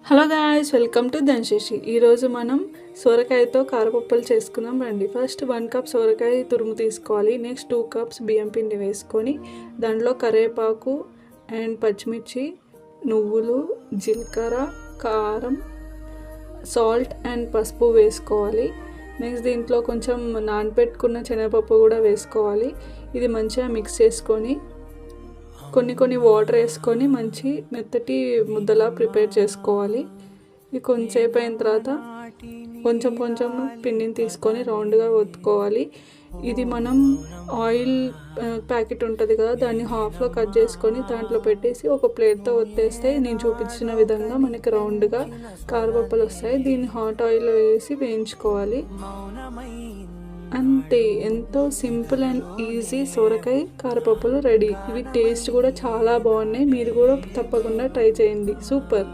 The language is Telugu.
హలో గాయ్స్, వెల్కమ్ టు ధన్శేషి. ఈరోజు మనం సొరకాయతో కారపప్పులు చేసుకుందాం రండి. ఫస్ట్ 1 కప్ సొరకాయ తురుము తీసుకోవాలి. నెక్స్ట్ 2 కప్స్ బియ్యం పిండి వేసుకొని దాంట్లో కరివేపాకు అండ్ పచ్చిమిర్చి, నువ్వులు, జీలకర్ర, కారం, సాల్ట్ అండ్ పసుపు వేసుకోవాలి. నెక్స్ట్ దీంట్లో కొంచెం నానబెట్టుకున్న శనగపప్పు కూడా వేసుకోవాలి. ఇది మంచిగా మిక్స్ చేసుకొని కొన్ని వాటర్ వేసుకొని మంచి మెత్తటి ముద్దలా ప్రిపేర్ చేసుకోవాలి. ఇది కొంచెంసేపు అయిన తర్వాత కొంచెం పిండిని తీసుకొని రౌండ్గా ఒత్తుకోవాలి. ఇది మనం ఆయిల్ ప్యాకెట్ ఉంటుంది కదా, దాన్ని హాఫ్లో కట్ చేసుకొని దాంట్లో పెట్టేసి ఒక ప్లేట్తో ఒత్తేస్తే నేను చూపించిన విధంగా మనకి రౌండ్గా కారపప్పులు వస్తాయి. దీన్ని హాట్ ఆయిల్లో వేసి వేయించుకోవాలి. అంతే, ఎంతో సింపుల్ అండ్ ఈజీ సొరకాయ కారపప్పులు రెడీ. ఇవి టేస్ట్ కూడా చాలా బాగున్నాయి. మీరు కూడా తప్పకుండా ట్రై చేయండి. సూపర్.